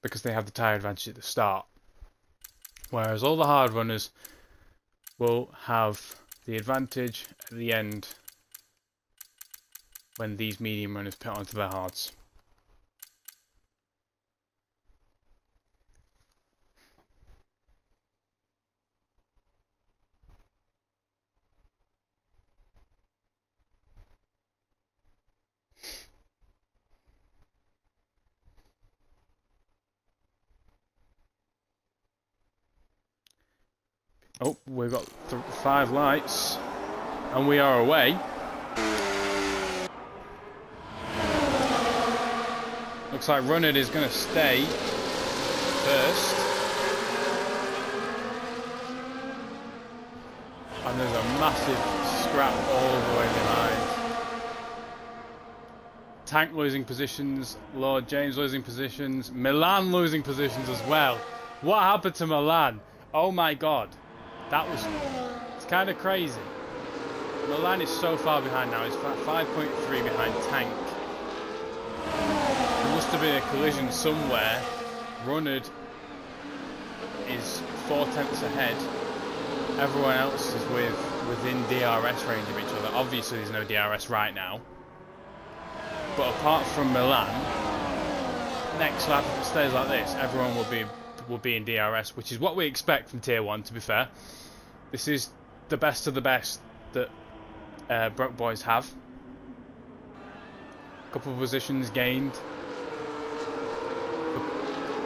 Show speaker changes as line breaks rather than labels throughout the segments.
because they have the tyre advantage at the start. Whereas all the hard runners will have the advantage at the end when these medium runners put onto their hards. Oh, we've got 5 lights, and we are away. Looks like Runnard is going to stay first. And there's a massive scrap all the way behind. Tank losing positions, Lord James losing positions, Milan losing positions as well. What happened to Milan? Oh my god. It's kind of crazy. Milan is so far behind now. He's 5.3 behind Tank. There must have been a collision somewhere. Runnard is 4 tenths ahead. Everyone else is within DRS range of each other. Obviously there's no DRS right now. But apart from Milan, next lap, if it stays like this, everyone will be in DRS, which is what we expect from Tier 1, to be fair. This is the best of the best that Broke Boys have. A couple of positions gained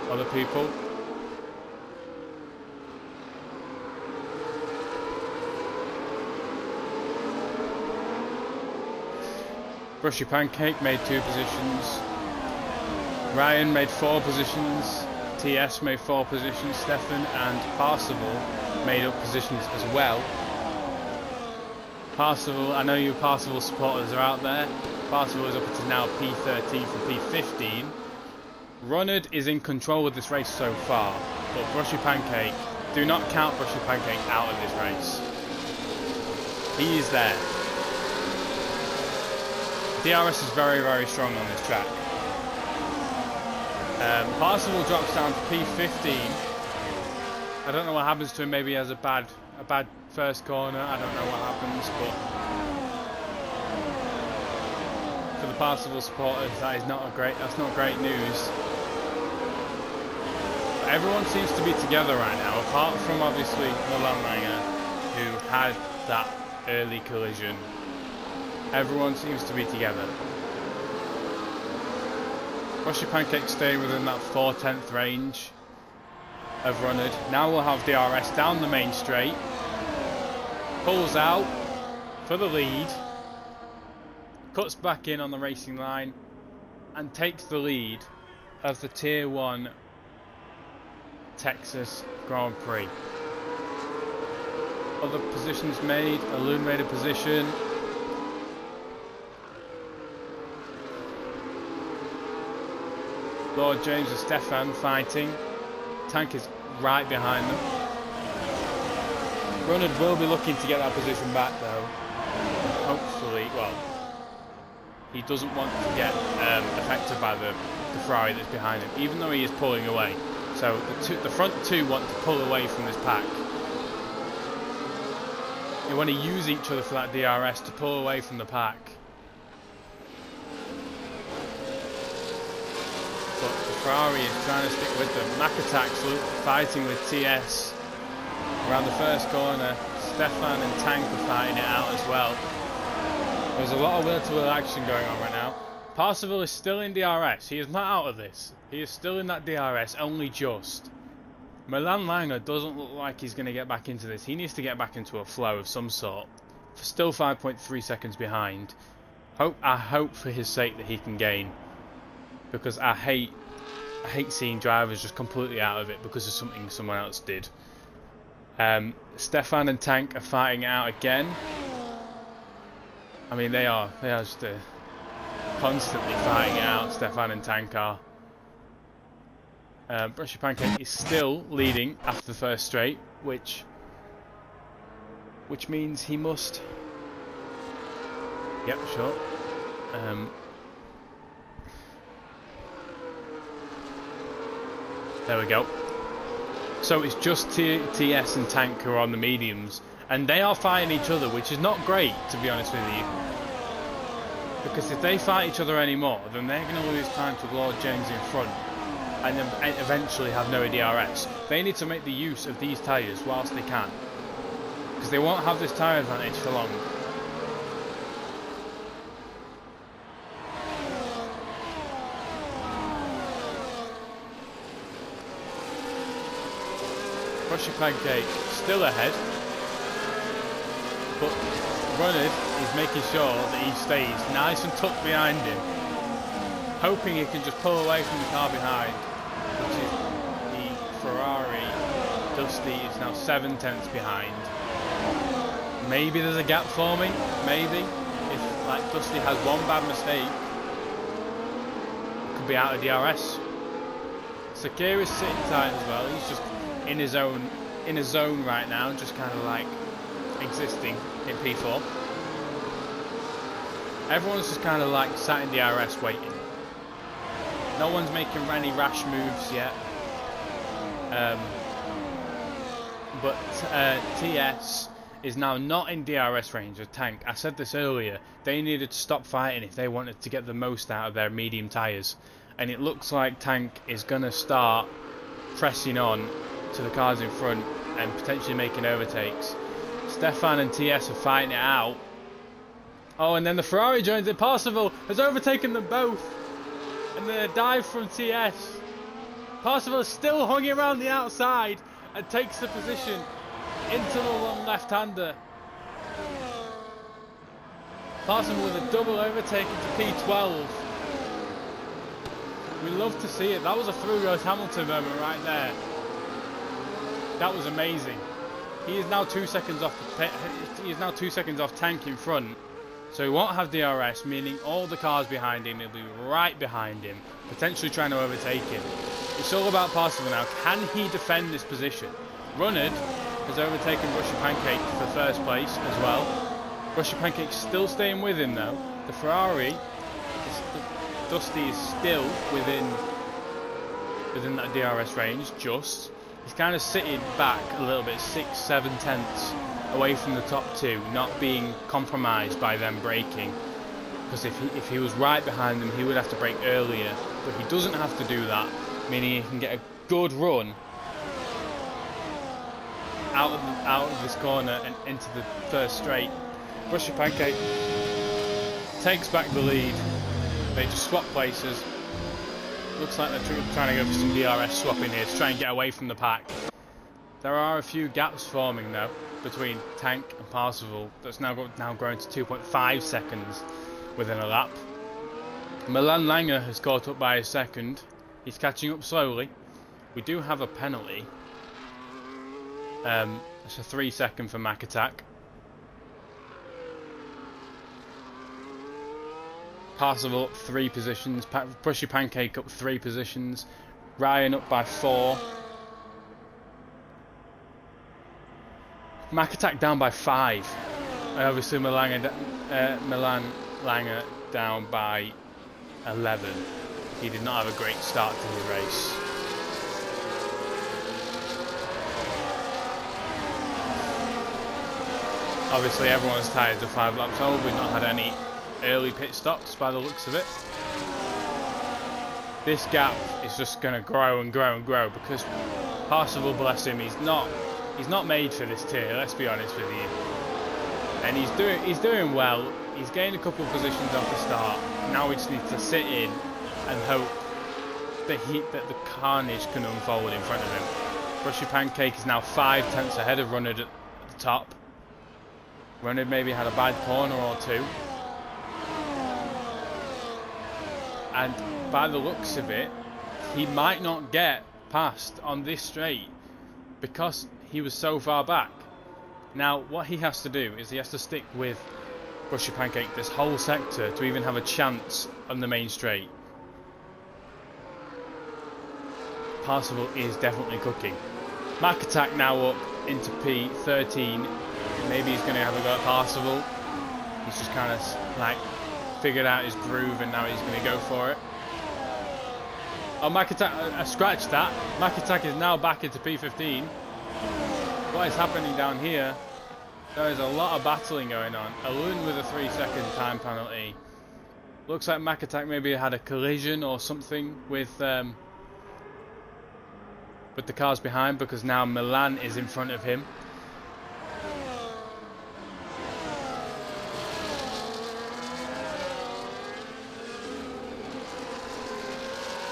for other people. Brushy Pancake made 2 positions. Ryan made 4 positions. TS made 4 positions. Stefan and Parsival made up positions as well. Parsival, I know you Parsival supporters are out there. Parsival is up to now P13 from P15. Runnard is in control of this race so far, but Brushy Pancake, do not count Brushy Pancake out of this race. He is there. DRS is very, very strong on this track. Parsival drops down to P15. I don't know what happens to him. Maybe he has a bad first corner. I don't know what happens, but for the Parsival supporters, that's not great news. But everyone seems to be together right now, apart from obviously Milan Langer, who had that early collision. Everyone seems to be together. Brushy Pancake staying within that 4/10 range of Runnard. Now we'll have DRS down the main straight. Pulls out for the lead. Cuts back in on the racing line and takes the lead of the Tier 1 Texas Grand Prix. Other positions made. Alun made a position. Lord James and Stefan fighting. Tank is right behind them. Runnard will be looking to get that position back though. Hopefully, well, he doesn't want to get affected by the Ferrari that's behind him, even though he is pulling away. So the front 2 want to pull away from this pack. They want to use each other for that DRS to pull away from the pack. But the Ferrari is trying to stick with them. Mac Attack's fighting with TS around the first corner. Stefan and Tank are fighting it out as well. There's a lot of will-to-will action going on right now. Parsival is still in DRS. He is not out of this. He is still in that DRS, only just. Milan Langer doesn't look like he's going to get back into this. He needs to get back into a flow of some sort. Still 5.3 seconds behind. I hope for his sake that he can gain. Because I hate seeing drivers just completely out of it because of something someone else did. Stefan and Tank are fighting it out again. I mean, they are just constantly fighting it out. Stefan and Tank are. Brushy Pancake is still leading after the first straight, which means he must. Yep, sure. There we go. So it's just TS and Tank who are on the mediums, and they are fighting each other, which is not great, to be honest with you. Because if they fight each other anymore, then they're going to lose time to Lord James in front, and then eventually have no DRS. They need to make the use of these tyres whilst they can, because they won't have this tyre advantage for long. Brushy Pancake still ahead, but Runnard is making sure that he stays nice and tucked behind him, hoping he can just pull away from the car behind, which is the Ferrari. Dusty is now 7 tenths behind. Maybe there's a gap forming, maybe. If like Dusty has one bad mistake, could be out of DRS. Sakir is sitting tight as well. He's just in his zone right now, just kind of like existing in P4. Everyone's just kind of like sat in DRS waiting. No one's making any rash moves yet. But TS is now not in DRS range of Tank. I said this earlier, they needed to stop fighting if they wanted to get the most out of their medium tyres. And it looks like Tank is going to start pressing on to the cars in front and potentially making overtakes. Stefan and TS are fighting it out. Oh, and then the Ferrari joins in. Parsifal has overtaken them both. And then a dive from TS. Parsifal is still hanging around the outside and takes the position into the long left-hander. Parsifal with a double overtake into P12. We love to see it. That was a through Lewis Hamilton moment right there. That was amazing. He is now 2 seconds off. He is now 2 seconds off Tank in front, so he won't have DRS, meaning all the cars behind him will be right behind him, potentially trying to overtake him. It's all about Parsifal now. Can he defend this position? Runnard has overtaken Brushy Pancake for first place as well. Brushy Pancake still staying with him though. The Ferrari, Dusty is still within that DRS range. Just. He's kind of sitting back a little bit, 6-7 tenths away from the top two, not being compromised by them braking. Because if he was right behind them, he would have to brake earlier. But he doesn't have to do that, meaning he can get a good run out of this corner and into the first straight. Brushy Pancake takes back the lead. They just swap places. Looks like they're trying to go for some DRS swapping here to try and get away from the pack. There are a few gaps forming though between Tank and Parsifal. That's now grown to 2.5 seconds within a lap. Milan Langer has caught up by a second. He's catching up slowly. We do have a penalty. It's a 3 second for Mac Attack. Parsifal up 3 positions, Brushy Pancake up 3 positions, Ryan up by 4. Mac Attack down by 5. And obviously Milan Langer down by 11. He did not have a great start to his race. Obviously everyone's tired of 5 laps old. We've not had any early pit stops by the looks of it. This gap is just going to grow and grow and grow because Parsifal, bless him, he's not made for this tier, let's be honest with you. And he's doing well. He's gained a couple of positions off the start. Now we just need to sit in and hope that the carnage can unfold in front of him. Brushy Pancake is now 5 tenths ahead of Runnard at the top. Runnard maybe had a bad corner or two. And by the looks of it, he might not get past on this straight because he was so far back. Now, what he has to do is he has to stick with Brushy Pancake this whole sector to even have a chance on the main straight. Parsifal is definitely cooking. Mac Attack now up into P13. Maybe he's going to have a go at Parsifal. He's just kind of like figured out his groove and now he's going to go for it. Oh, Makatak, I scratched that. Makatak is now back into P15. What is happening down here? There is a lot of battling going on. Alun with a 3-second time penalty. Looks like Makatak maybe had a collision or something with the cars behind, because now Milan is in front of him.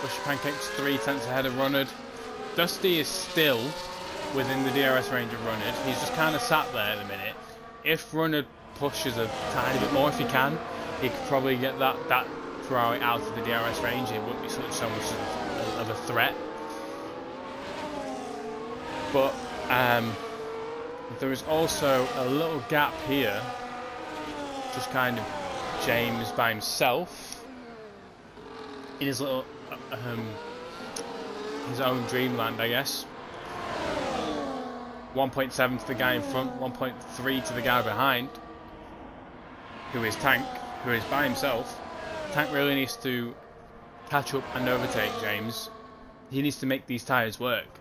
Bushy Pancake's 3/10 ahead of Runnard. Dusty is still within the DRS range of Runnard. He's just kind of sat there at the minute. If Runnard pushes a tiny bit more, if he can, he could probably get that Ferrari out of the DRS range. It wouldn't be so much of a threat. But there is also a little gap here. Just kind of James by himself in his little his own dreamland, I guess. 1.7 to the guy in front, 1.3 to the guy behind, who is Tank, who is by himself. Tank really needs to catch up and overtake James. He needs to make these tyres work,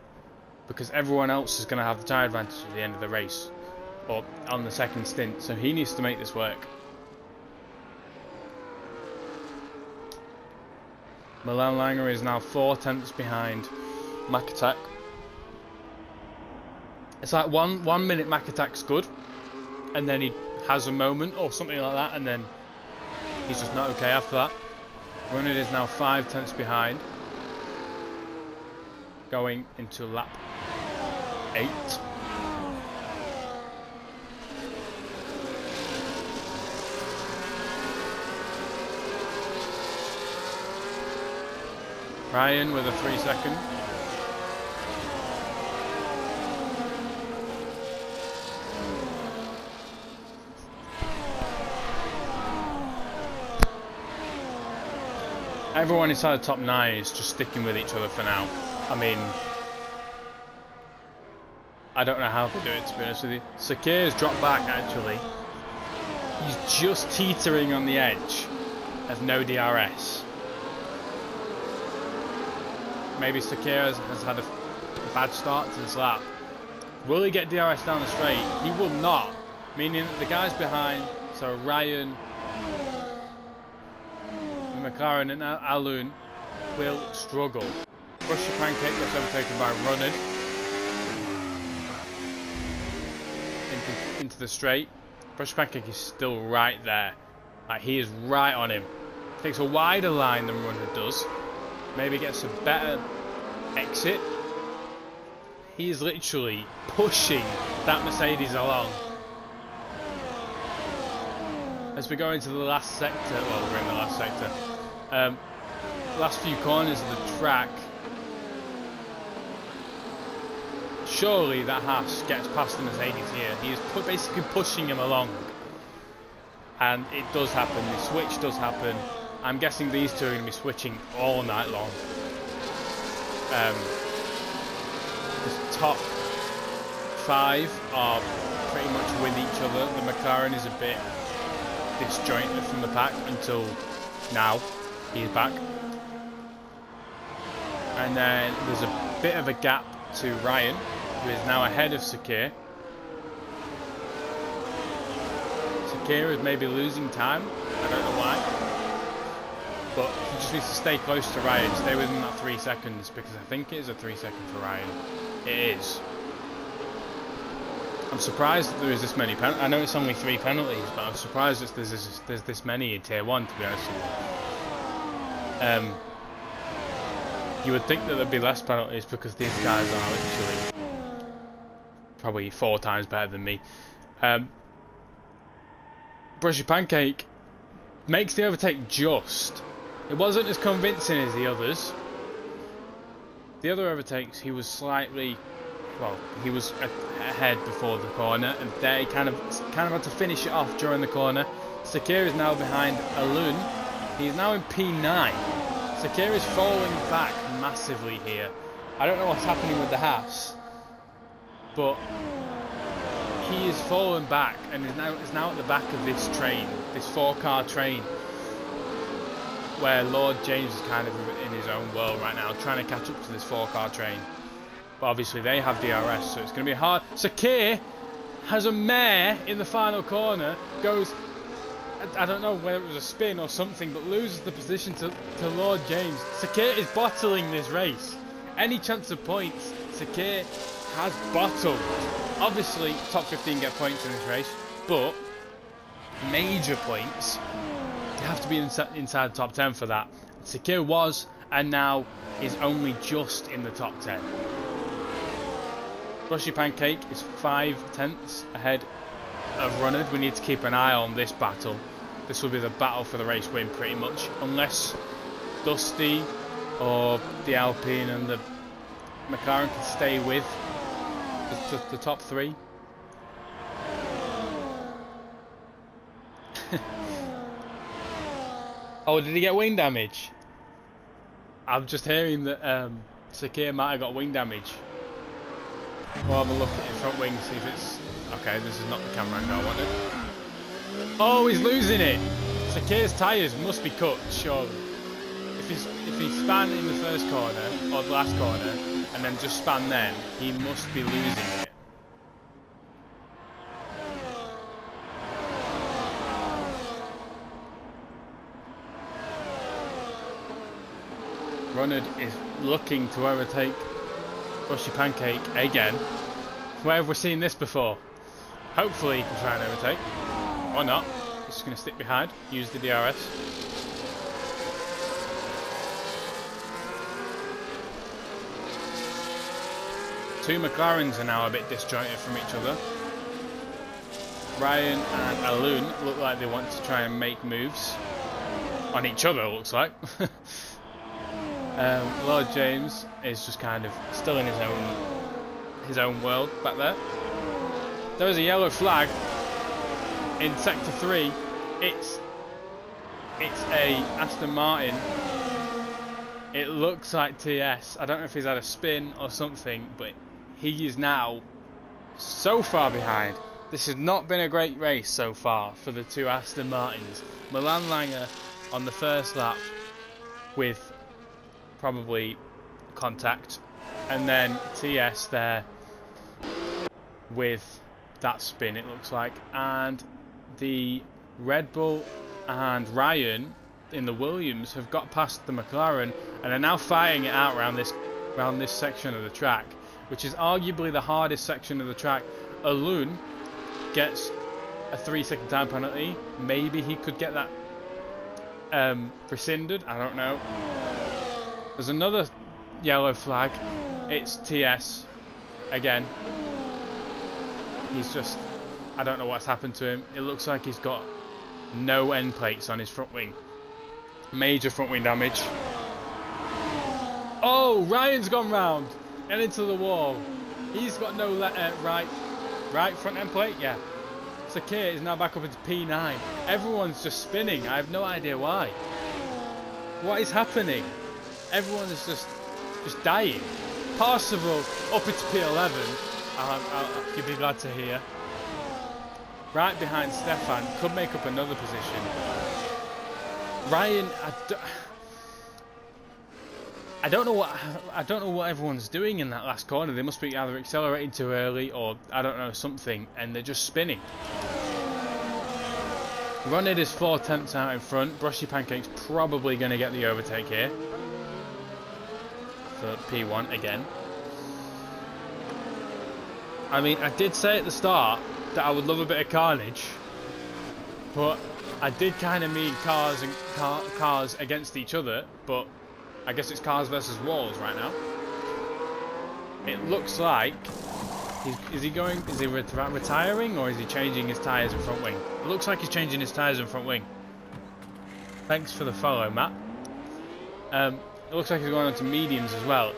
because everyone else is going to have the tyre advantage at the end of the race, or on the second stint, so he needs to make this work. Milan Langer is now 4/10 behind Makatak. It's like one minute Makatak's good, and then he has a moment or something like that, and then he's just not okay after that. Runnard is now 5/10 behind, going into lap 8. Ryan with a 3-second. Everyone inside the top 9 is just sticking with each other for now. I mean, I don't know how they do it, to be honest with you. Sakir has dropped back, actually. He's just teetering on the edge of no DRS. Maybe Sakir has had a bad start to this lap. Will he get DRS down the straight? He will not. Meaning that the guys behind, so Ryan, McLaren and Alun, will struggle. Bushy Pancake gets overtaken by Runnard into the straight. Bushy Pancake is still right there. Like, he is right on him. Takes a wider line than Runnard does. Maybe gets a better exit. He is literally pushing that Mercedes along. As we go into the last sector, well, we're in the last sector. Last few corners of the track. Surely that Haas gets past the Mercedes here. He is basically pushing him along. And it does happen. The switch does happen. I'm guessing these two are going to be switching all night long. The top 5 are pretty much with each other. The McLaren is a bit disjointed from the pack until now. He's back. And then there's a bit of a gap to Ryan, who is now ahead of Sakir. Sakir is maybe losing time. I don't know why. But he just needs to stay close to Ryan, stay within that 3 seconds, because I think it is a 3-second for Ryan. It is. I'm surprised that there is this many penalties. I know it's only 3 penalties, but I'm surprised that there's this many in Tier 1, to be honest with you. You would think that there'd be less penalties, because these guys are literally probably 4 times better than me. Brushy Pancake makes the overtake just. It wasn't as convincing as the others. The other overtakes, he was slightly, well, he was ahead before the corner, and there he kind of had to finish it off during the corner. Sakir is now behind Alun. He is now in P9. Sakir is falling back massively here. I don't know what's happening with the Haas, but he is falling back and is now at the back of this train, this 4-car train. where Lord James is kind of in his own world right now, trying to catch up to this 4-car train. But obviously they have DRS, so it's going to be hard. Sakir has a mare in the final corner, goes, I don't know whether it was a spin or something, but loses the position to Lord James. Sakir is bottling this race. Any chance of points, Sakir has bottled. Obviously, top 15 get points in this race, but major points, you have to be inside the top 10 for that. Sakir was, and now is only just in the top 10. Brushy Pancake is 5 tenths ahead of Runnard. We need to keep an eye on this battle. This will be the battle for the race win pretty much, unless Dusty or the Alpine and the McLaren can stay with the top 3. Oh, did he get wing damage? I'm just hearing that Sakir might have got wing damage. We'll have a look at his front wing, see if it's... Okay, this is not the camera angle I wanted. Oh, he's losing it! Sakir's tyres must be cut, surely. If he span in the first corner, or the last corner, and then just span then, he must be losing it. Runnard is looking to overtake Brushy Pancake again. Where have we seen this before? Hopefully he can try and overtake. Or not. He's just going to stick behind. Use the DRS. Two McLarens are now a bit disjointed from each other. Ryan and Alun look like they want to try and make moves. On each other, it looks like. Lord James is just kind of still in his own world back there. There is a yellow flag in sector 3. It's a Aston Martin. It looks like TS. I don't know if he's had a spin or something, but he is now so far behind. This has not been a great race so far for the two Aston Martins. Milan Langer on the first lap with probably contact, and then TS there with that spin, it looks like, and the Red Bull and Ryan in the Williams have got past the McLaren and are now fighting it out around this section of the track, which is arguably the hardest section of the track. Alun gets a 3-second time penalty. Maybe he could get that rescinded, I don't know. There's another yellow flag. It's TS again. He's just, I don't know what's happened to him. It looks like he's got no end plates on his front wing. Major front wing damage. Oh, Ryan's gone round and into the wall. He's got no right front end plate. Yeah. Sakir is now back up into P9. Everyone's just spinning. I have no idea why. What is happening? Everyone is just dying. Parsifal up into P11. You'd be glad to hear. Right behind Stefan, could make up another position. Ryan, I don't know what everyone's doing in that last corner. They must be either accelerating too early or I don't know, something, and they're just spinning. Runnard is 4 tenths out in front. Brushy Pancake's probably going to get the overtake here. For P1 again. I mean, I did say at the start that I would love a bit of carnage, but I did kind of mean cars and cars against each other, but I guess it's cars versus walls right now. It looks like is he retiring or is he changing his tyres and front wing? It looks like he's changing his tyres and front wing. Thanks for the follow, Matt. It looks like he's going on to mediums as well.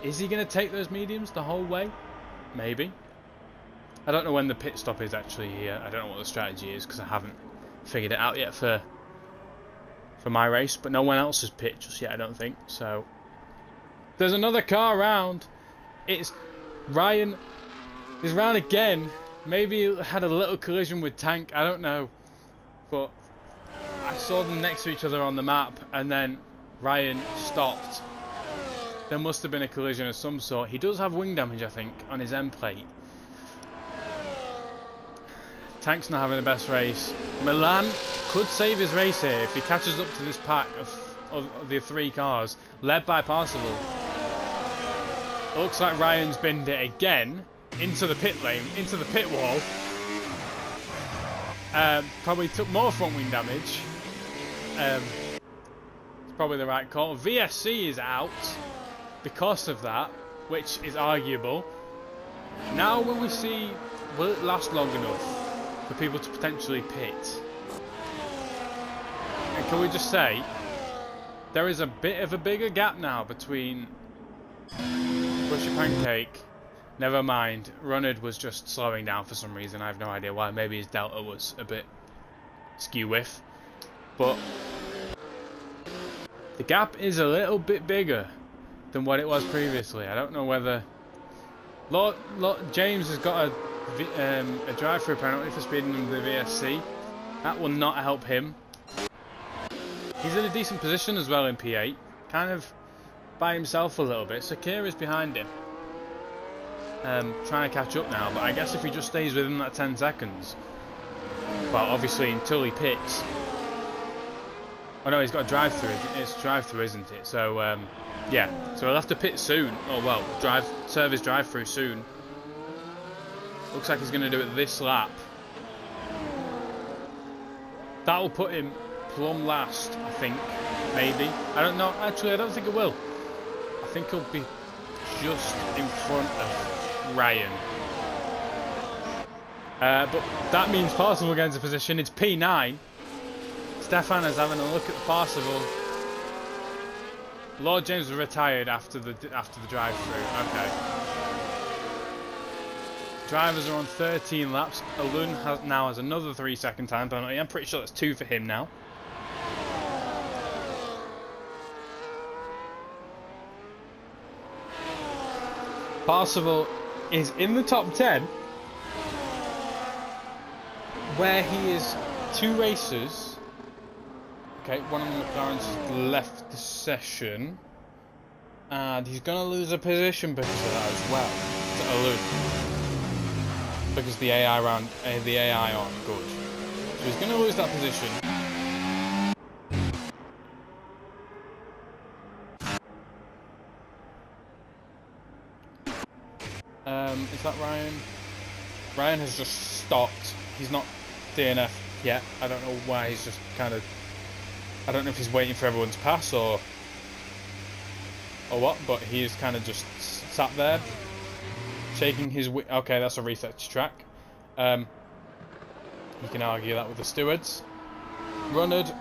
Is he going to take those mediums the whole way? Maybe. I don't know when the pit stop is actually here. I don't know what the strategy is because I haven't figured it out yet for my race. But no one else has pit just yet, I don't think. So there's another car round. It's Ryan. He's round again. Maybe he had a little collision with Tank. I don't know. But I saw them next to each other on the map, and then Ryan stopped. There must have been a collision of some sort. He does have wing damage, I think, on his end plate. Tank's not having the best race. Milan could save his race here if he catches up to this pack of the 3 cars, led by Parsival. It looks like Ryan's binned it again into the pit lane, into the pit wall. Probably took more front wing damage. It's probably the right call. VSC is out because of that, which is arguable. Now will it last long enough for people to potentially pit? And can we just say, there is a bit of a bigger gap now between Brushy Pancake. Never mind, Runnard was just slowing down for some reason. I have no idea why. Maybe his delta was a bit skew-whiff. But the gap is a little bit bigger than what it was previously. I don't know whether... James has got a drive-through penalty for speeding under the VSC. That will not help him. He's in a decent position as well in P8. Kind of by himself a little bit. Sakira's behind him. Trying to catch up now, but I guess if he just stays within that 10 seconds, well, obviously until he pits. Oh no, he's got a drive-through. It's drive-through, isn't it? So yeah, so he'll have to pit soon. Oh well, serve his drive-through soon. Looks like he's going to do it this lap. That'll put him plumb last, I think. Maybe. I don't know. Actually, I don't think it will. I think he'll be just in front of Ryan. But that means Parsival gets into position. It's P9. Stefan is having a look at the Parsival. Lord James was retired after the drive-through. Okay. Drivers are on 13 laps. Alun now has another 3-second time penalty. I'm pretty sure that's 2 for him now. Parsival is in the top 10, where he is 2 races. Okay, one of the McLarens left the session, and he's going to lose a position because of that as well to Alun, because the AI aren't good. So he's going to lose that position. Is that Ryan? Ryan has just stopped. He's not DNF yet. I don't know why. He's just kind of... I don't know if he's waiting for everyone to pass or what, but he's kind of just sat there, shaking his... Okay, that's a reset track. You can argue that with the stewards. Runnard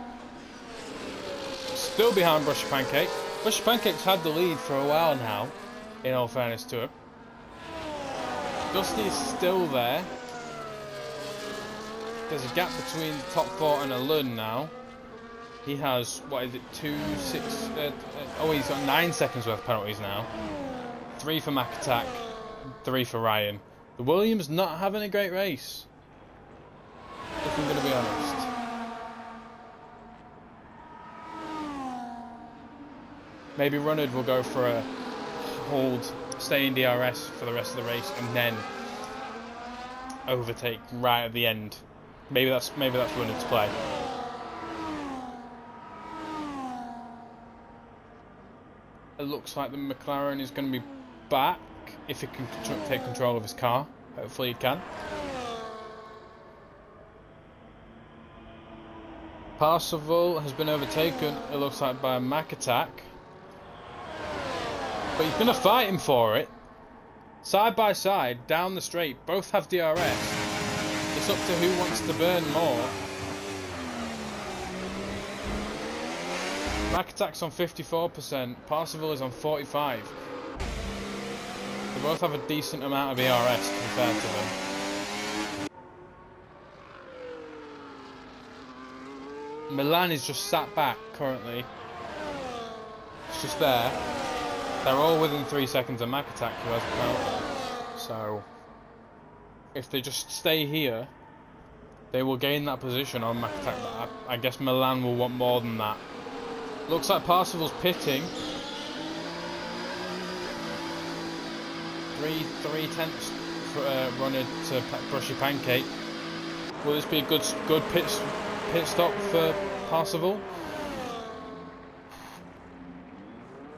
still behind Brushy Pancake. Brushy Pancake's had the lead for a while now, in all fairness to him. Dusty is still there. There's a gap between the top 4 and Alun now. He has, what is it, 2, 6... he's got 9 seconds worth of penalties now. 3 for Mac Attack, 3 for Ryan. The Williams not having a great race, if I'm going to be honest. Maybe Runnard will go for a hold, stay in DRS for the rest of the race, and then overtake right at the end. Maybe that's Runnard's play. It looks like the McLaren is going to be back if he can take control of his car. Hopefully he can. Parsival has been overtaken, it looks like, by a Mac Attack. But he's going to fight him for it. Side by side, down the straight, both have DRS. It's up to who wants to burn more. Mac Attack's on 54%, Parsival is on 45%. They both have a decent amount of ERS to be fair to them. Milan is just sat back currently. It's just there. They're all within 3 seconds of Mac Attack, who has a penalty. So if they just stay here, They will gain that position on Mac Attack, but I guess Milan will want more than that. Looks like Parsifal's pitting. Three tenths runner to Brushy Pancake. Will this be a good pit stop for Parsifal?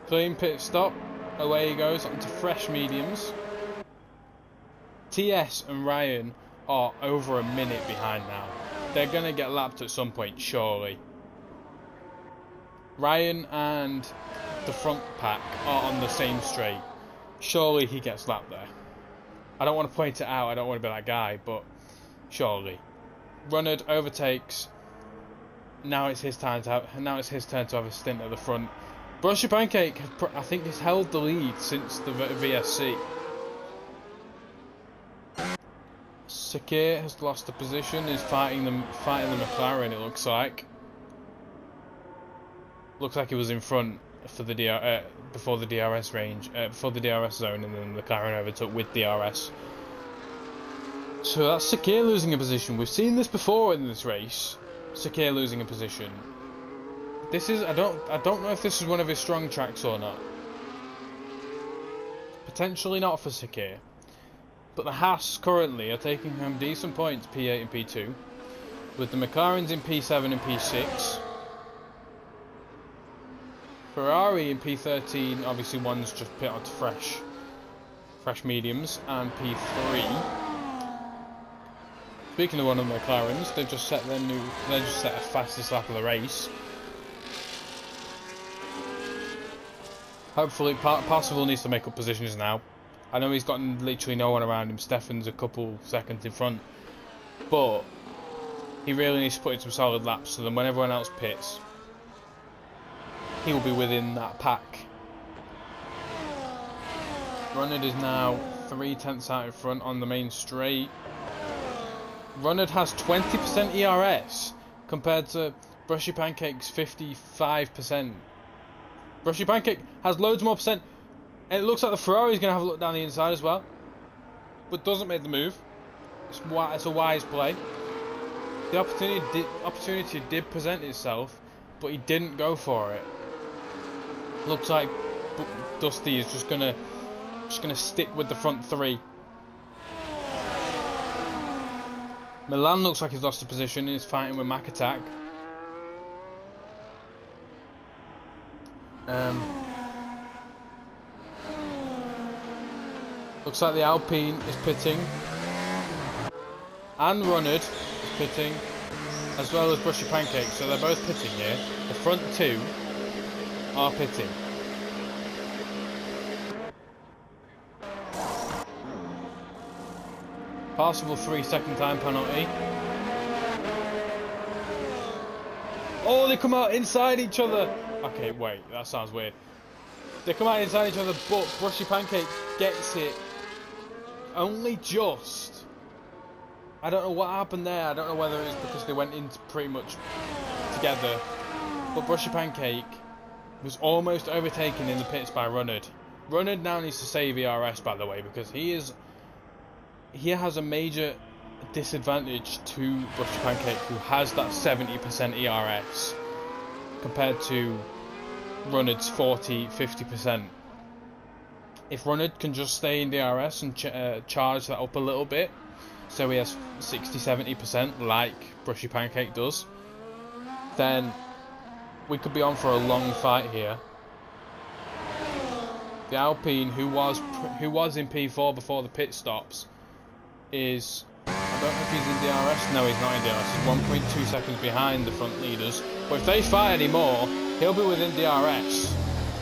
Clean pit stop. Away he goes onto fresh mediums. TS and Ryan are over a minute behind now. They're going to get lapped at some point, surely. Ryan and the front pack are on the same straight. Surely he gets lapped there. I don't want to point it out, I don't want to be that guy, but surely. Runnard overtakes. Now it's his turn to have a stint at the front. Brushy Pancake, I think, has held the lead since the VSC. Sakir has lost the position, is fighting the McLaren, it looks like. Looks like he was in front for the before the DRS range, before the DRS zone, and then the McLaren overtook with DRS. So that's Sakir losing a position. We've seen this before in this race. Sakir losing a position. This is I don't know if this is one of his strong tracks or not. Potentially not for Sakir. But the Haas currently are taking home decent points, P8 and P2, with the McLarens in P7 and P6. Ferrari in P13, obviously one's just put onto fresh mediums, and P3. Speaking of one of the McLarens, they've just set a fastest lap of the race. Hopefully, Parsifal needs to make up positions now. I know he's got literally no one around him. Stefan's a couple seconds in front, but he really needs to put in some solid laps. So then, when everyone else pits, he will be within that pack. Runnard is now 3 tenths out in front on the main straight. Runnard has 20% ERS compared to Brushy Pancake's 55%. Brushy Pancake has loads more percent. And it looks like the Ferrari is going to have a look down the inside as well. But doesn't make the move. It's a wise play. The opportunity did present itself, but he didn't go for it. Looks like Dusty is just gonna stick with the front three. Milan looks like he's lost a position and is fighting with Mac Attack. Looks like the Alpine is pitting, and Runnard is pitting, as well as Brushy Pancake, so they're both pitting here. The front two are pitting. Parsifal 3-second time penalty. Oh, they come out inside each other. Okay, wait, that sounds weird. They come out inside each other, but Brushy Pancake gets it only just. I don't know what happened there. I don't know whether it was because they went into pretty much together, but Brushy Pancake was almost overtaken in the pits by Runnard. Runnard now needs to save ERS, by the way, because he has a major disadvantage to Brushy Pancake, who has that 70% ERS compared to Runnard's 40-50%. If Runnard can just stay in DRS and charge that up a little bit, so he has 60-70% like Brushy Pancake does, then we could be on for a long fight here. The Alpine, who was in P4 before the pit stops, is, I don't know if he's in DRS. No, he's not in DRS. He's 1.2 seconds behind the front leaders. But if they fight anymore, he'll be within DRS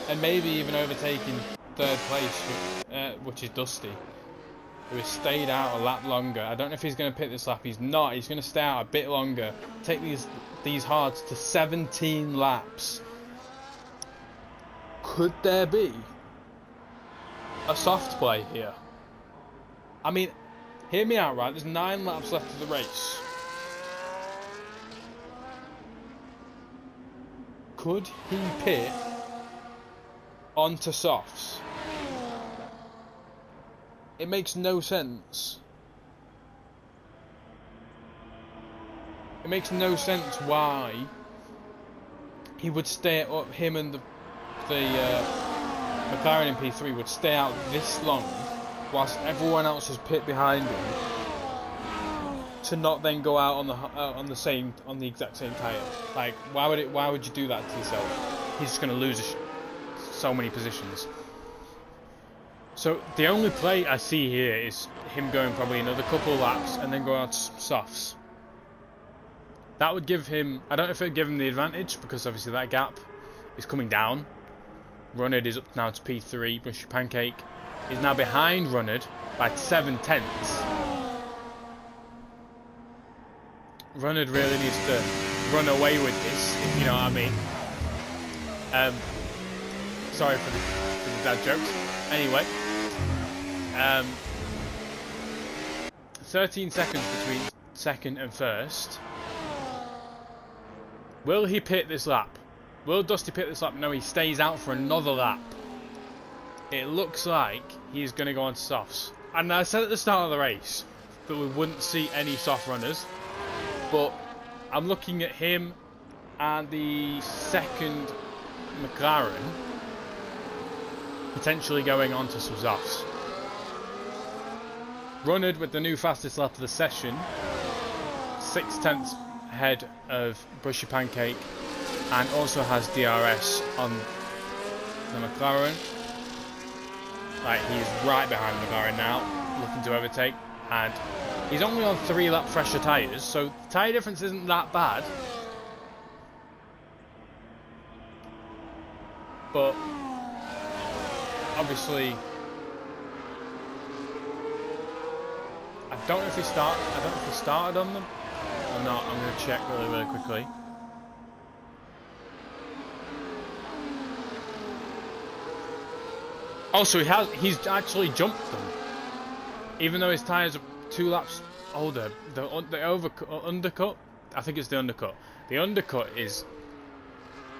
and maybe even overtaking third place, which is Dusty, who has stayed out a lap longer. I don't know if he's going to pit this lap. He's not. He's going to stay out a bit longer. Take these hards to 17 laps. Could there be a soft play here? I mean, hear me out, right? There's 9 laps left of the race. Could he pit onto softs? It makes no sense. It makes no sense why he would stay up. Him and the McLaren in P3 would stay out this long, whilst everyone else was pit behind him, to not then go out on the exact same tyre. Like, why would you do that to yourself? He's just going to lose so many positions. So the only play I see here is him going probably another couple of laps and then going on to softs. That would give him, I don't know if it would give him the advantage, because obviously that gap is coming down. Runnard is up now to P3, Brushy Pancake is now behind Runnard by 7/10. Runnard really needs to run away with this, if you know what I mean. Sorry for the dad jokes. Anyway, 13 seconds between second and first. Will he pit this lap? Will Dusty pit this lap? No, he stays out for another lap. It looks like he's going to go on to softs. And I said at the start of the race that we wouldn't see any soft runners. But I'm looking at him and the second McLaren potentially going on to some softs. Runnard with the new fastest lap of the session. 6/10 ahead of Brushy Pancake, and also has DRS on the McLaren. Like, he's right behind the McLaren now, looking to overtake, and he's only on 3 lap fresher tyres, so the tyre difference isn't that bad. But obviously, I don't know if he started on them or not. I'm going to check really quickly. Oh, so he's actually jumped them, even though his tyres are 2 laps older. The undercut, I think it's the undercut. The undercut is,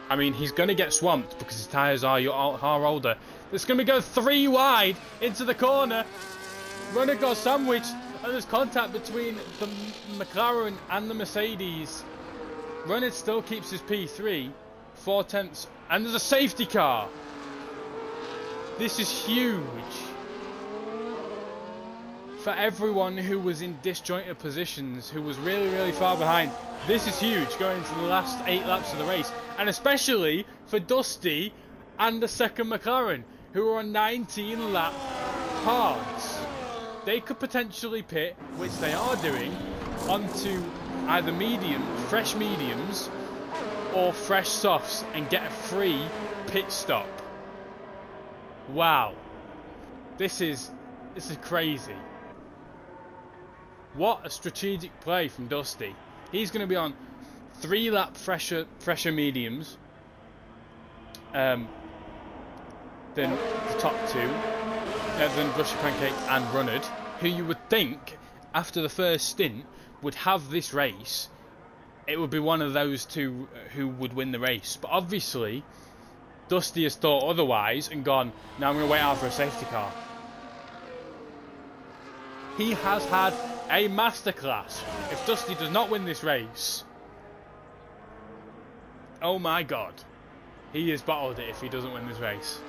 I mean, he's going to get swamped because his tyres are older. It's going to go 3 wide into the corner. Runner got sandwiched, and there's contact between the McLaren and the Mercedes. Runner still keeps his P3, 4/10, and there's a safety car. This is huge for everyone who was in disjointed positions, who was really far behind. This is huge going into the last 8 laps of the race, and especially for Dusty and the second McLaren, who are on 19 lap hards. They could potentially pit, which they are doing, onto either fresh mediums or fresh softs and get a free pit stop. Wow, this is crazy. What a strategic play from Dusty. He's going to be on 3 lap fresher mediums, than the top 2, than Brushy Pancake and Runnard, who you would think after the first stint would have this race. It would be one of those 2 who would win the race, but obviously Dusty has thought otherwise and gone, now I'm going to wait out for a safety car. He has had a masterclass. If Dusty does not win this race, oh my god, he has bottled it if he doesn't win this race.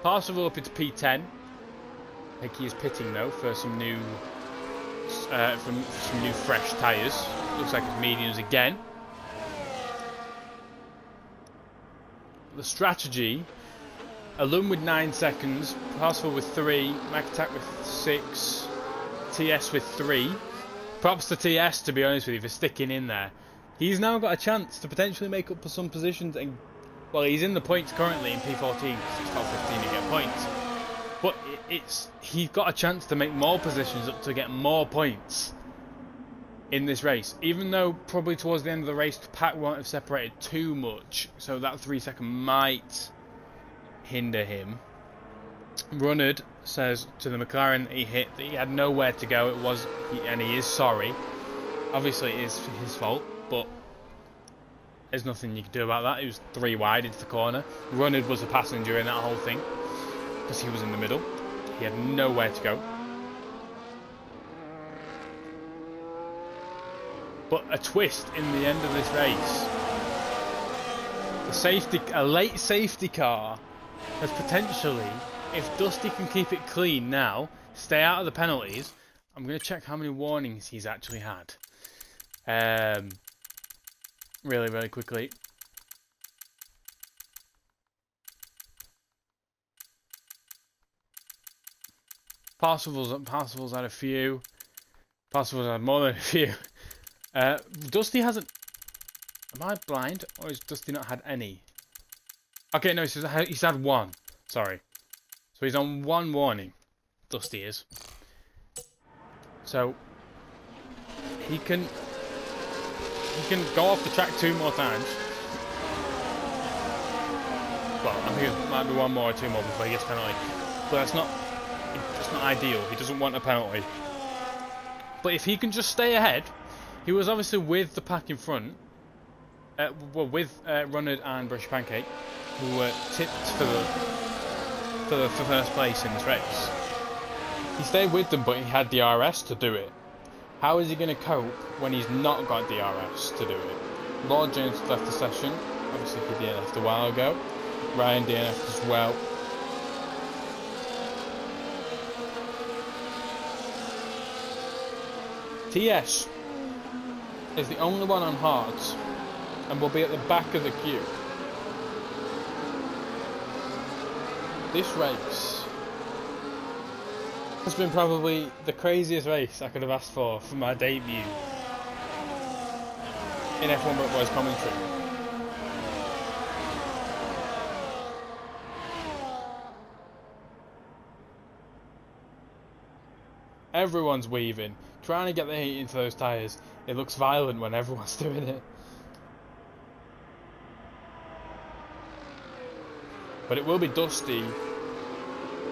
Parsifal up into P10. I think he is pitting though for some new fresh tyres. Looks like it's mediums again. The strategy: Alum with 9 seconds, Parsifal with 3, Macatak with 6, TS with 3. Props to TS, to be honest with you, for sticking in there. He's now got a chance to potentially make up for some positions, and well, he's in the points currently in P14 because it's top 15 to get points. But he's got a chance to make more positions up to get more points in this race, even though probably towards the end of the race the pack won't have separated too much, so that 3 second might hinder him. Runnard says to the McLaren that he hit that he had nowhere to go. And he is sorry. Obviously it is his fault, but there's nothing you can do about that. It was 3 wide into the corner. Runnard was a passenger in that whole thing because he was in the middle. He had nowhere to go. But a twist in the end of this race. A late safety car has potentially, if Dusty can keep it clean now, stay out of the penalties. I'm going to check how many warnings he's actually had. Really, really quickly. Parsifal's had a few. Parsifal's had more than a few. Dusty hasn't. Am I blind, or has Dusty not had any? Okay, no, he's had one. Sorry. So he's on one warning. Dusty is. So he can go off the track 2 more times. Well, I think it might be 1 more or 2 more before he gets a penalty. But that's not ideal. He doesn't want a penalty. But if he can just stay ahead, he was obviously with the pack in front. With Runnard and Brushy Pancake, who were tipped for first place in this race. He stayed with them, but he had DRS to do it. How is he going to cope when he's not got DRS to do it? Lord James left the session. Obviously, he DNF'd a while ago. Ryan DNF'd as well. TS is the only one on hards and will be at the back of the queue. This race has been probably the craziest race I could have asked for my debut in F124's commentary. Everyone's weaving, trying to get the heat into those tyres. It looks violent when everyone's doing it. But it will be Dusty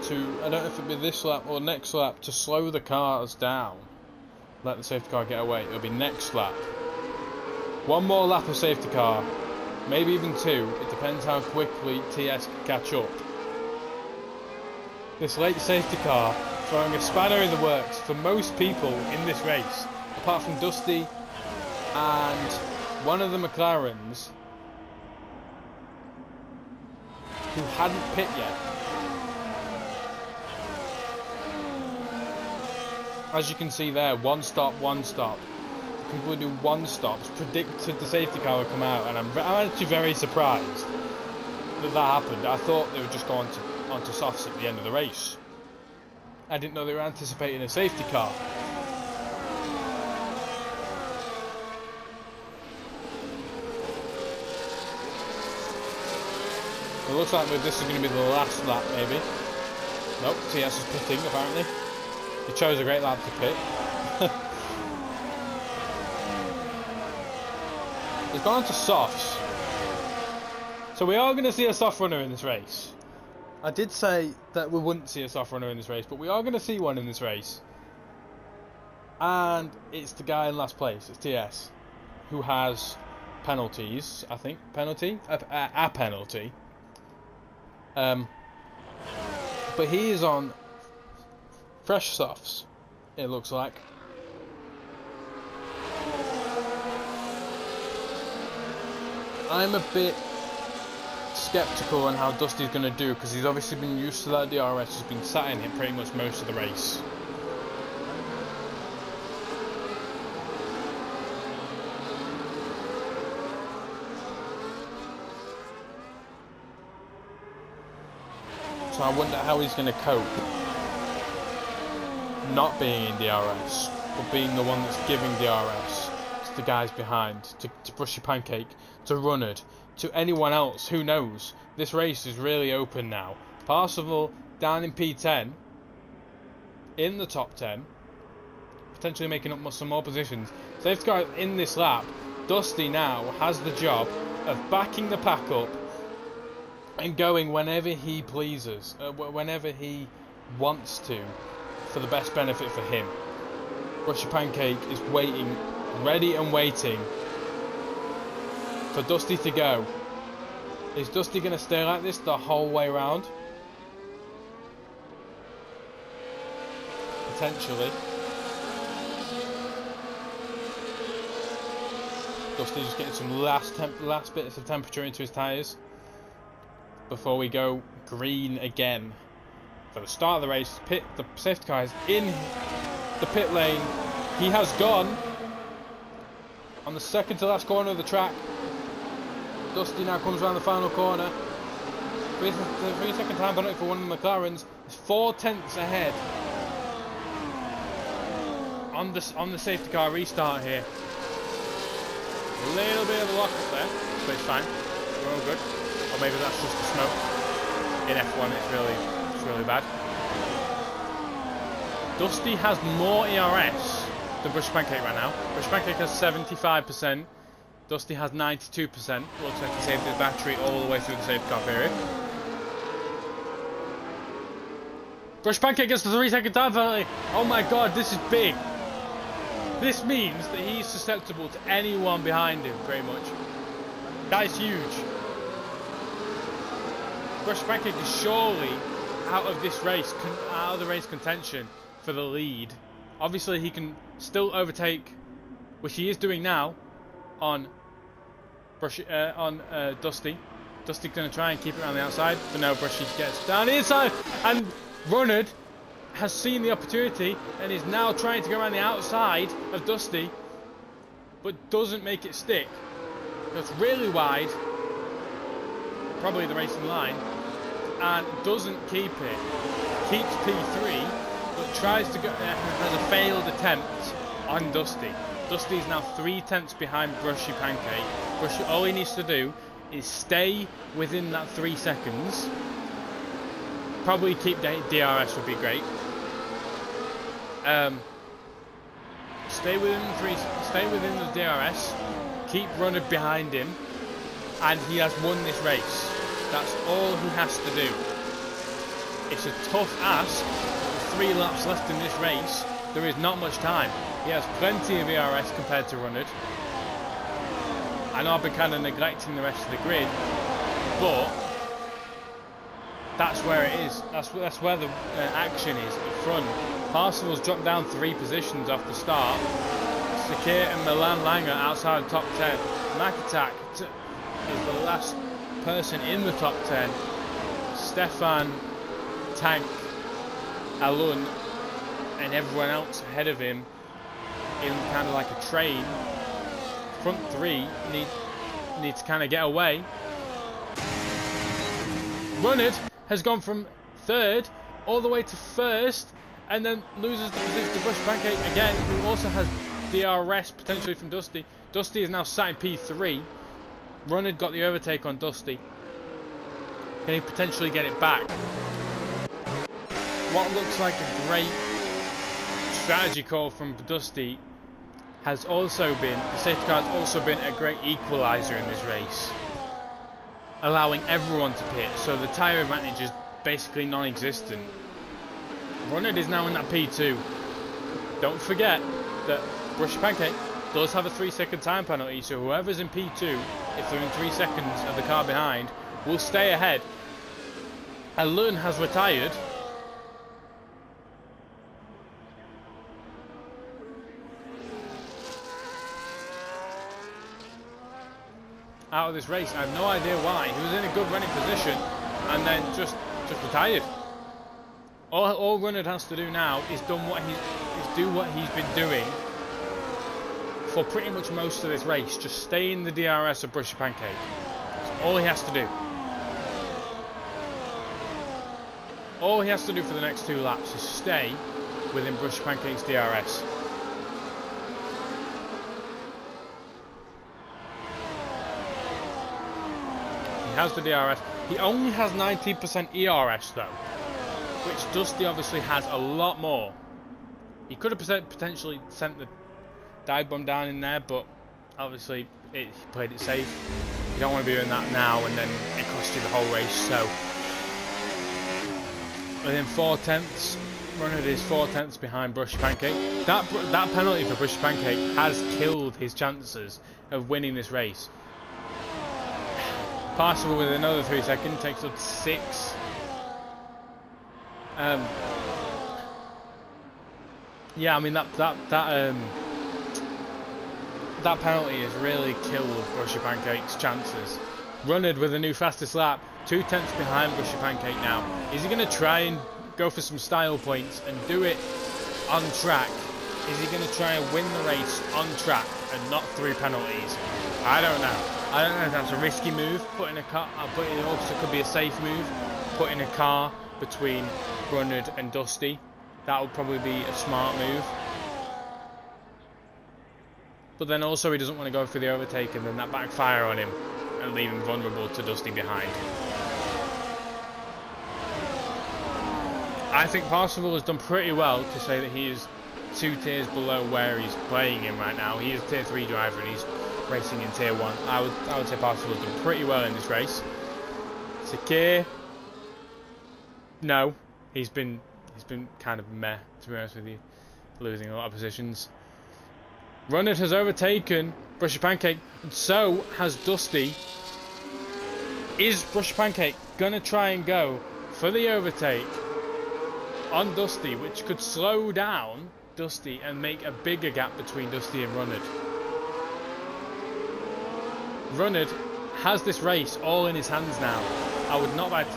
to, I don't know if it'll be this lap or next lap, to slow the cars down. Let the safety car get away. It'll be next lap. 1 more lap of safety car. Maybe even 2. It depends how quickly TS can catch up. This late safety car throwing a spanner in the works for most people in this race. Apart from Dusty and one of the McLarens who hadn't pit yet. As you can see there, 1 stop, 1 stop. People who do 1 stops predicted the safety car would come out, and I'm actually very surprised that happened. I thought they would just go onto softs at the end of the race. I didn't know they were anticipating a safety car. It looks like this is going to be the last lap, maybe. Nope, TS is pitting, apparently. He chose a great lap to pit. He's gone to softs. So we are going to see a soft runner in this race. I did say that we wouldn't see a soft runner in this race, but we are going to see one in this race. And it's the guy in last place, it's TS, who has penalties, I think. A penalty. But he is on fresh softs, it looks like. I'm a bit skeptical on how Dusty's going to do, because he's obviously been used to that DRS, he's been sat in it pretty much most of the race. So I wonder how he's going to cope not being in DRS, but being the one that's giving DRS to the guys behind, to Brushy Pancake, to Runnard, to anyone else. Who knows? This race is really open now. Parsifal down in P10, in the top 10, potentially making up some more positions. Safety car in this lap. Dusty now has the job of backing the pack up and going whenever he pleases, whenever he wants to, for the best benefit for him. Brushy Pancake is waiting, ready and waiting for Dusty to go. Is Dusty going to stay like this the whole way around? Potentially. Dusty just getting some last bits of temperature into his tyres before we go green again. For the start of the race, the safety car is in the pit lane. He has gone on the second to last corner of the track. Dusty now comes around the final corner. The 3-second time penalty for one of the McLarens is 4 tenths ahead on the safety car restart here. A little bit of a lock up there, but it's fine. We're all good. Or maybe that's just the smoke. In F1, it's really bad. Dusty has more ERS than Brushy Pancake right now. Brushy Pancake has 75%. Dusty has 92%. Looks like he saved his battery all the way through the safety car period. Brushy Pancake gets the 3-second time penalty. Oh my god, this is big. This means that he's susceptible to anyone behind him, pretty much. That is huge. Brushy Pancake is surely out of this race, out of the race contention for the lead. Obviously, he can still overtake, which he is doing now, on Dusty. Dusty's going to try and keep it around the outside, but no, Brushy gets down the inside, and Runnard has seen the opportunity and is now trying to go around the outside of Dusty, but doesn't make it stick. Goes really wide, probably the racing line, and doesn't keep it. Keeps P3, but tries to go, has a failed attempt on Dusty. Dusty is now 3 tenths behind Brushy Pancake. Brushy, all he needs to do is stay within that 3 seconds. Probably keep DRS would be great. Stay within the DRS. Keep running behind him, and he has won this race. That's all he has to do. It's a tough ask. With 3 laps left in this race, there is not much time. He has plenty of ERS compared to Runnard. I know I've been kind of neglecting the rest of the grid, but that's where it is. That's where the action is at the front. Parcel's dropped down 3 positions off the start. Sakir and Milan Langer outside the top 10. Makatak is the last person in the top 10. Stefan, Tank, Alun, and everyone else ahead of him in kind of like a train. Front 3 need to kind of get away. Runnard has gone from 3rd all the way to 1st, and then loses the position to Brushy Pancake again, who also has DRS potentially from Dusty. Dusty is now sat in P3. Runnard got the overtake on Dusty. Can he potentially get it back? What looks like a great strategy call from Dusty has also been, the safety car has also been a great equaliser in this race, allowing everyone to pit, so the tyre advantage is basically non-existent. Runnard is now in that P2. Don't forget that Brushy Pancake does have a 3-second time penalty, so whoever's in P2, if they're in 3 seconds of the car behind, will stay ahead. Alun has retired. Out of this race, I have no idea why. He was in a good running position and then just retired. All Runnard has to do now is do what he's been doing for pretty much most of this race. Just stay in the DRS of Brushy Pancake. That's all he has to do. All he has to do for the next 2 laps is stay within Brushy Pancake's DRS. He has the DRS. He only has 19% ERS though, which Dusty obviously has a lot more. He could have potentially sent the dive bomb down in there, but obviously he played it safe. You don't want to be doing that now and then it costs you the whole race. So within 4 tenths, Runnard is 4 tenths behind Brushy Pancake. That penalty for Brushy Pancake has killed his chances of winning this race. Parcel with another 3 seconds takes up 6. Yeah, I mean that that penalty has really killed Brushy Pancake's chances. Runnard with a new fastest lap, 2 tenths behind Brushy Pancake now. Is he going to try and go for some style points and do it on track? Is he going to try and win the race on track and not through penalties? I don't know. I don't know if that's a risky move. Putting a car, it also could be a safe move. Putting a car between Runnard and Dusty, that would probably be a smart move. But then also he doesn't want to go for the overtake and then that backfire on him and leave him vulnerable to Dusty behind. I think Parsival has done pretty well to say that he is 2 tiers below where he's playing in right now. He is a tier 3 driver and he's racing in tier 1. I would say Parsival has done pretty well in this race. Sakir, no, he's been kind of meh, to be honest with you, losing a lot of positions. Runnard has overtaken Brushy Pancake, and so has Dusty. Is Brushy Pancake gonna try and go for the overtake on Dusty, which could slow down Dusty and make a bigger gap between Dusty and Runnard? Runnard has this race all in his hands now. I would not like to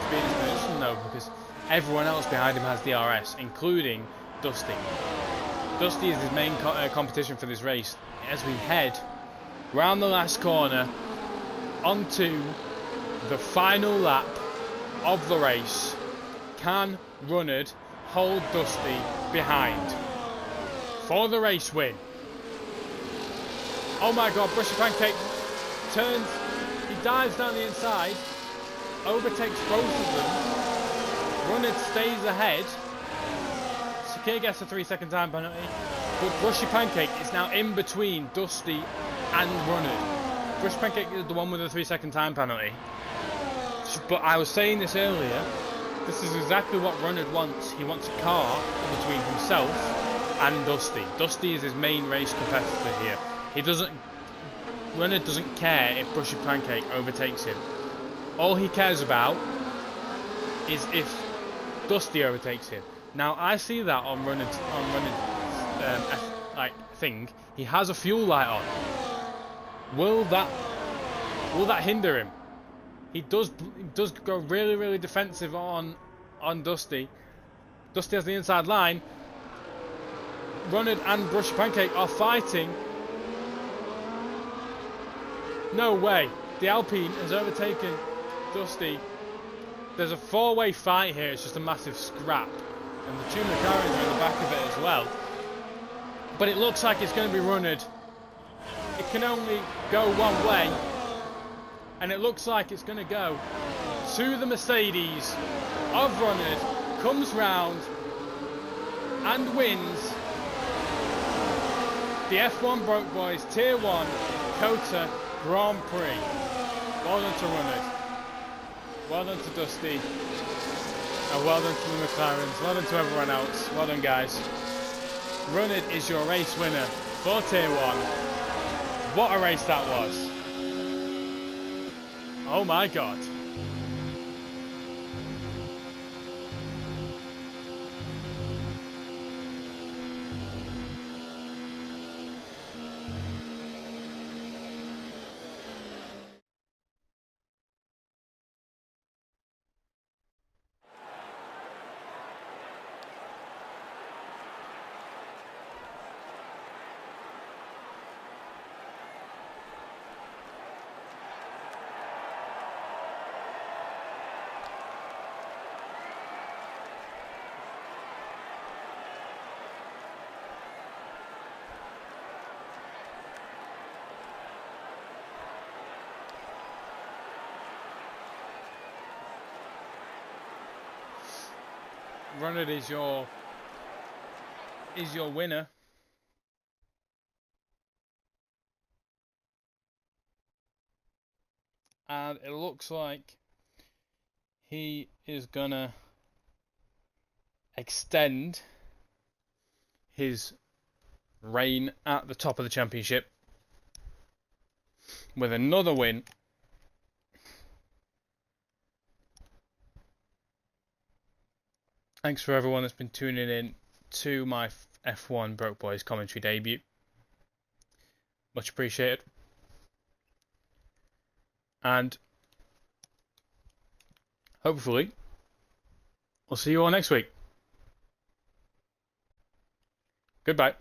be in his position though, because everyone else behind him has DRS, including Dusty. Dusty is his main competition for this race as we head round the last corner onto the final lap of the race. Can Runnard hold Dusty behind for the race win? Oh my god, Brushy Pancake turns, he dives down the inside, overtakes both of them. Runnard stays ahead. Sakir gets a 3-second time penalty, but Brushy Pancake is now in between Dusty and Runnard. Brushy Pancake is the one with the 3-second time penalty. But I was saying this earlier, this is exactly what Runnard wants. He wants a car between himself and Dusty. Dusty is his main race competitor here. Runnard doesn't care if Brushy Pancake overtakes him. All he cares about is if Dusty overtakes him. Now I see that on Runnard's thing. He has a fuel light on. Will that hinder him? He does go really defensive on Dusty. Dusty has the inside line. Runnard and Brushy Pancake are fighting. No way. The Alpine has overtaken Dusty. There's a 4-way fight here. It's just a massive scrap. And the 2 McLarens are in the back of it as well. But it looks like it's going to be Runnard. It can only go one way. And it looks like it's going to go to the Mercedes of Runnard. Comes round and wins the F1 Broke Boys Tier 1 Cota Grand Prix. Well done to Runnard. Well done to Dusty. And well done to the McLarens. Well done to everyone else. Well done, guys. Runnard is your race winner for Tier 1. What a race that was. Oh my god. Runnard is your winner. And it looks like he is gonna extend his reign at the top of the championship with another win. Thanks for everyone that's been tuning in to my F1 Broke Boys commentary debut. Much appreciated. And hopefully, we'll see you all next week. Goodbye.